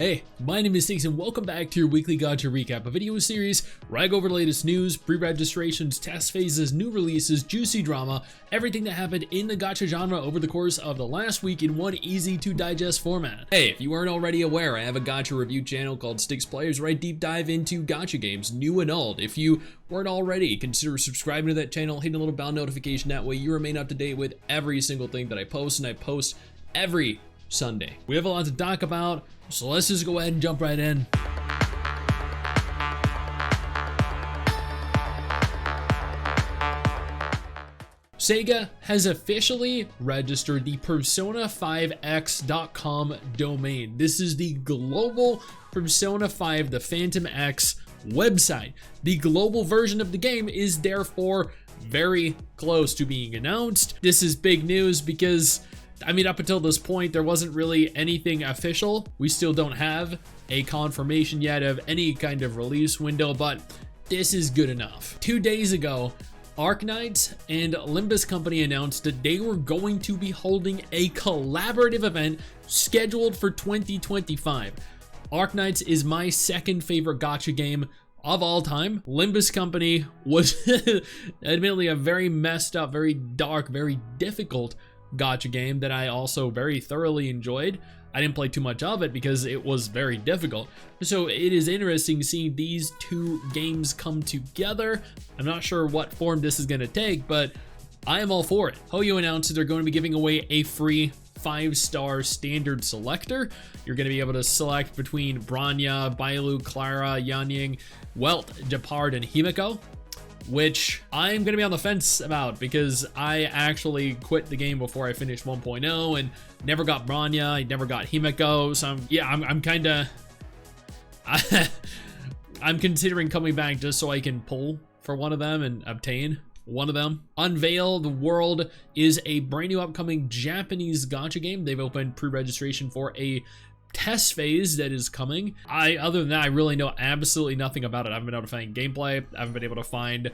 Hey, my name is Stix and welcome back to your weekly Gacha recap, a video series where I go over the latest news, pre-registrations, test phases, new releases, juicy drama, everything that happened in the Gacha genre over the course of the last week in one easy to digest format. Hey, if you weren't already aware, I have a Gacha review channel called Stix Players where I deep dive into Gacha games, new and old. If you weren't already, consider subscribing to that channel, hitting a little bell notification, that way you remain up to date with every single thing that I post, and I post every Sunday. We have a lot to talk about, so let's just go ahead and jump right in. Sega has officially registered the Persona5X.com domain. This is the global Persona 5, the Phantom X website. The global version of the game is therefore very close to being announced. This is big news because I mean, up until this point, there wasn't really anything official. We still don't have a confirmation yet of any kind of release window, but this is good enough. 2 days ago, Arknights and Limbus Company announced that they were going to be holding a collaborative event scheduled for 2025. Arknights is my second favorite gacha game of all time. Limbus Company was admittedly a very messed up, very dark, very difficult gacha game that I also very thoroughly enjoyed. I didn't play too much of it because it was very difficult. So it is interesting seeing these two games come together. I'm not sure what form this is going to take, but I am all for it. Haikyuu announced that they're going to be giving away a free 5-star standard selector. You're going to be able to select between Bronya, Bailu, Clara, Yanying, Welt, Japard, and Himeko, which I'm going to be on the fence about because I actually quit the game before I finished 1.0 and never got Bronya, I never got Himeko, so I'm kind of I'm considering coming back just so I can pull for one of them and obtain one of them. Unveil The World is a brand new upcoming Japanese gacha game. They've opened pre-registration for a test phase that is coming. Other than that, I really know absolutely nothing about it. I haven't been able to find gameplay. I haven't been able to find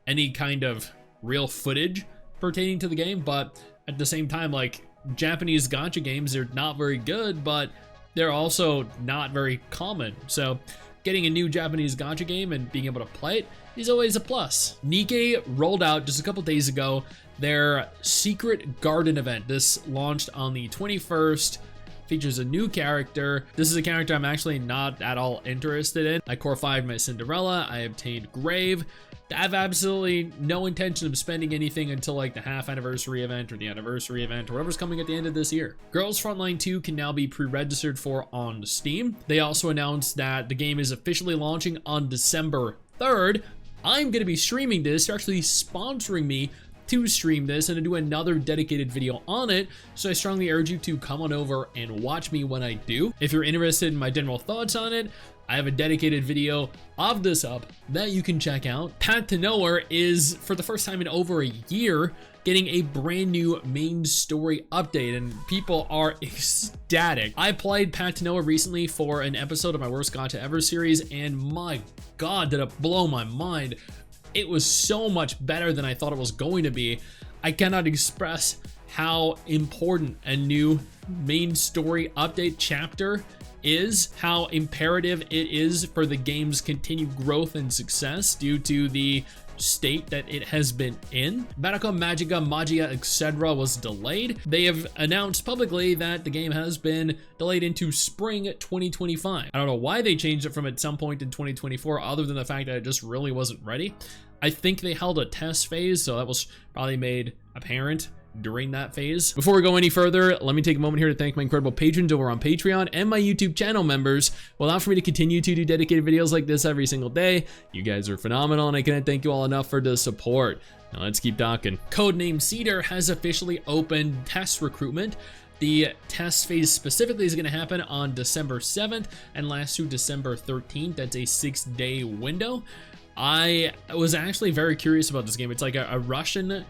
any kind of real footage pertaining to the game, but at the same time, like, Japanese gacha games, they're not very good, but they're also not very common. So getting a new Japanese gacha game and being able to play it is always a plus. Nikke rolled out just a couple days ago their Secret Garden event. This launched on the 21st. Features a new character. This is a character I'm actually not at all interested in. I core 5 my Cinderella. I obtained Grave. I have absolutely no intention of spending anything until like the half anniversary event or the anniversary event or whatever's coming at the end of this year. Girls Frontline 2 can now be pre-registered for on Steam. They also announced that the game is officially launching on December 3rd. I'm going to be streaming this. They're actually sponsoring me to stream this and to do another dedicated video on it, so I strongly urge you to come on over and watch me when I do. If you're interested in my general thoughts on it, I have a dedicated video of this up that you can check out. Path to Nowhere is, for the first time in over a year, getting a brand new main story update, and people are ecstatic. I played Path to Nowhere recently for an episode of my Worst Gacha Ever series, and my god, did it blow my mind. It was so much better than I thought it was going to be. I cannot express how important a new main story update chapter is, how imperative it is for the game's continued growth and success due to the state that it has been in. Madoka, Magica, Magia, Exedra was delayed. They have announced publicly that the game has been delayed into spring 2025. I don't know why they changed it from at some point in 2024 other than the fact that it just really wasn't ready. I think they held a test phase, so that was probably made apparent during that phase. Before we go any further, let me take a moment here to thank my incredible patrons over on Patreon and my YouTube channel members who allow for me to continue to do dedicated videos like this every single day. You guys are phenomenal, and I cannot thank you all enough for the support. Now let's keep talking. Codename Cedar has officially opened test recruitment. The test phase specifically is going to happen on December 7th and last through December 13th. That's a 6-day window. I was actually very curious about this game. It's like a Russian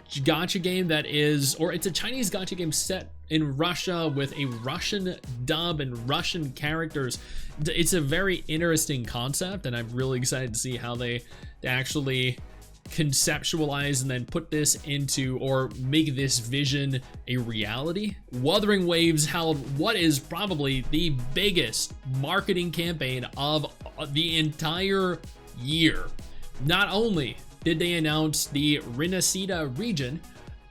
gacha game that is, or it's a Chinese gacha game set in Russia with a Russian dub and Russian characters. It's a very interesting concept, and I'm really excited to see how they actually conceptualize and then put this into, or make this vision a reality. Wuthering Waves held what is probably the biggest marketing campaign of the entire year. Not only did they announce the Rinasida region,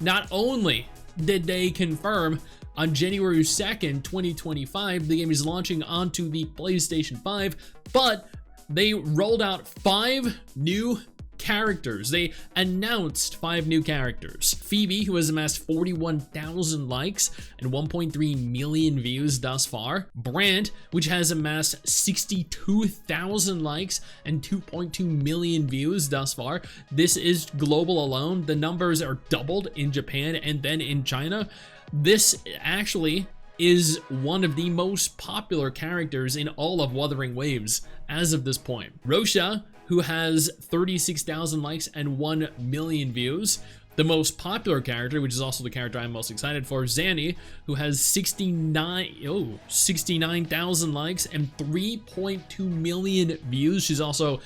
not only did they confirm on January 2nd, 2025, the game is launching onto the PlayStation 5, but they rolled out 5 new characters. They announced 5 new characters. Phoebe, who has amassed 41,000 likes and 1.3 million views thus far. Brand, which has amassed 62,000 likes and 2.2 million views thus far. This is global alone. The numbers are doubled in Japan and then in China. This actually is one of the most popular characters in all of Wuthering Waves as of this point. Rosha, who has 36,000 likes and 1 million views. The most popular character, which is also the character I'm most excited for, Zanny, who has 69,000 likes and 3.2 million views. She's also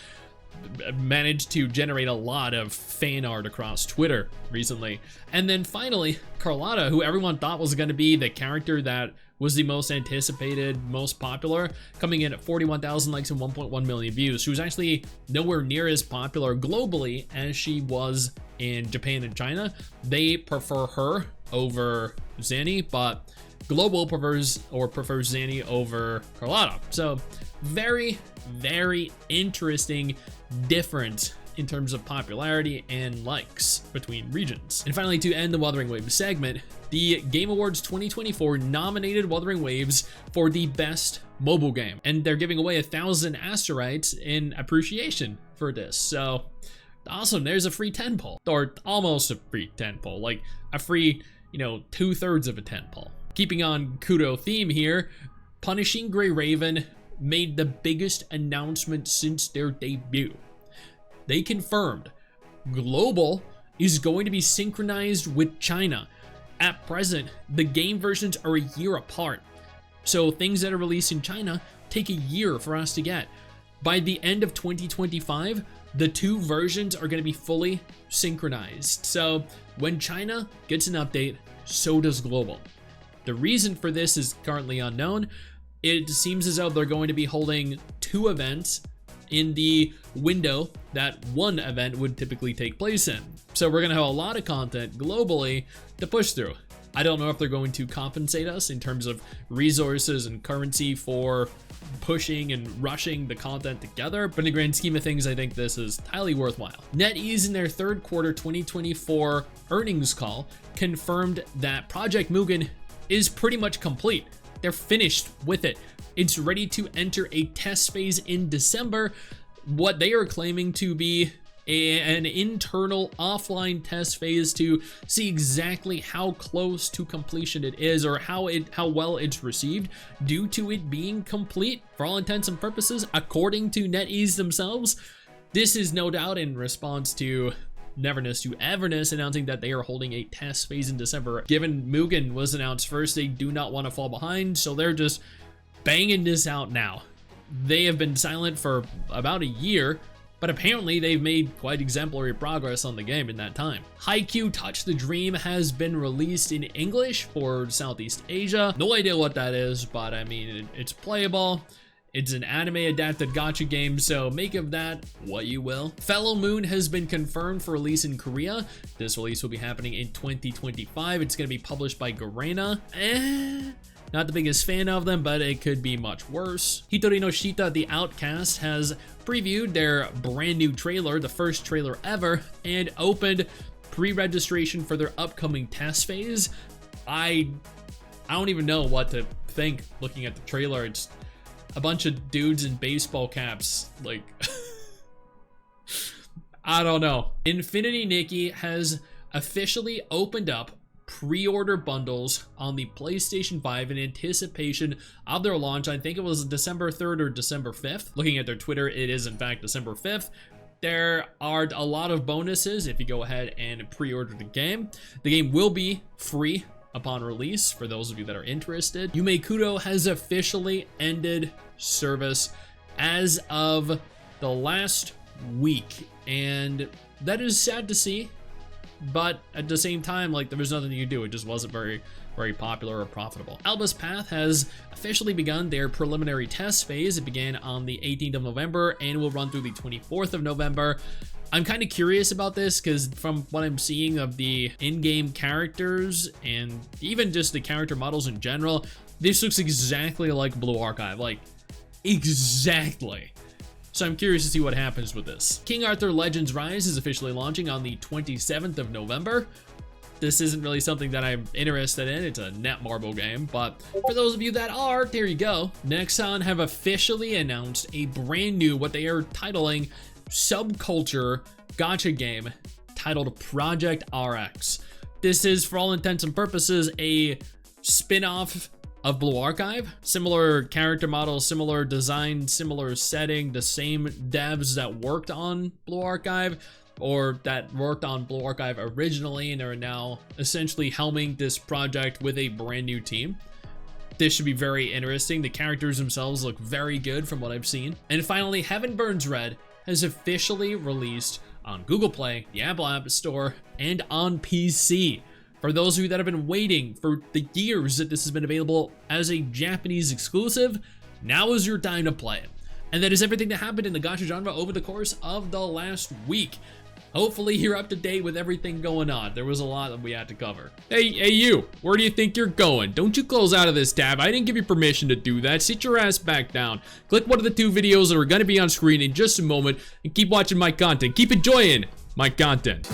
managed to generate a lot of fan art across Twitter recently. And then finally, Carlotta, who everyone thought was going to be the character that was the most anticipated, most popular, coming in at 41,000 likes and 1.1 million views. She was actually nowhere near as popular globally as she was in Japan and China. They prefer her over Zanny, but global prefers Zanny over Carlotta. So very, very interesting difference in terms of popularity and likes between regions. And finally, to end the Wuthering Waves segment, the Game Awards 2024 nominated Wuthering Waves for the best mobile game, and they're giving away 1,000 asteroids in appreciation for this. So awesome, there's a free 10 poll, or almost a free 10 poll, like a free, 2/3 of a 10 poll. Keeping on Kudo theme here, Punishing Gray Raven made the biggest announcement since their debut. They confirmed global is going to be synchronized with China. At present, the game versions are a year apart, so things that are released in China take a year for us to get. By the end of 2025, the 2 versions are going to be fully synchronized. So when China gets an update, so does global. The reason for this is currently unknown. It seems as though they're going to be holding 2 events in the window that one event would typically take place in. So we're going to have a lot of content globally to push through. I don't know if they're going to compensate us in terms of resources and currency for pushing and rushing the content together, but in the grand scheme of things, I think this is highly worthwhile. NetEase in their 3rd quarter 2024 earnings call confirmed that Project Mugen is pretty much complete. They're finished with it. It's ready to enter a test phase in December. What they are claiming to be an internal offline test phase to see exactly how close to completion it is, or how well it's received due to it being complete for all intents and purposes, according to NetEase themselves. This is no doubt in response to Neverness to Everness announcing that they are holding a test phase in December. Given Mugen was announced first, they do not want to fall behind, so they're just banging this out now. They have been silent for about a year, but apparently they've made quite exemplary progress on the game in that time. Haikyuu Touch the Dream has been released in English for Southeast Asia. No idea what that is, but I mean, it's playable. It's an anime-adapted gacha game, so make of that what you will. Fellow Moon has been confirmed for release in Korea. This release will be happening in 2025. It's going to be published by Garena. Not the biggest fan of them, but it could be much worse. Hitori no Shita, the Outcast, has previewed their brand new trailer, the first trailer ever, and opened pre-registration for their upcoming test phase. I don't even know what to think looking at the trailer. It's a bunch of dudes in baseball caps, like I don't know. Infinity Nikki has officially opened up pre-order bundles on the PlayStation 5 in anticipation of their launch. I think it was December 3rd or December 5th. Looking at their Twitter, it is in fact December 5th. There are a lot of bonuses if you go ahead and pre-order the game. The game will be free upon release for those of you that are interested. Yumekuro has officially ended service as of the last week, and that is sad to see. But at the same time, like, there was nothing you could do. It just wasn't very popular or profitable. Albus Path has officially begun their preliminary test phase. It began on the 18th of November and will run through the 24th of November. I'm kind of curious about this because from what I'm seeing of the in-game characters and even just the character models in general, this looks exactly like Blue Archive, like exactly. So I'm curious to see what happens with this. King Arthur Legends Rise is officially launching on the 27th of November. This isn't really something that I'm interested in. It's a Netmarble game, but for those of you that are, there you go. Nexon have officially announced a brand new, what they are titling, subculture gacha game titled Project RX. This is, for all intents and purposes, a spin-off of Blue Archive. Similar character models, similar design, similar setting, the same devs that worked on Blue Archive or that worked on Blue Archive originally and are now essentially helming this project with a brand new team. This should be very interesting. The characters themselves look very good from what I've seen. And finally, Heaven Burns Red has officially released on Google Play, the Apple App Store, and on PC. For those of you that have been waiting for the years that this has been available as a Japanese exclusive, now is your time to play it. And that is everything that happened in the gacha genre over the course of the last week. Hopefully you're up to date with everything going on. There was a lot that we had to cover. Hey you, where do you think you're going? Don't you close out of this tab. I didn't give you permission to do that. Sit your ass back down. Click one of the 2 videos that are gonna be on screen in just a moment and keep watching my content. Keep enjoying my content.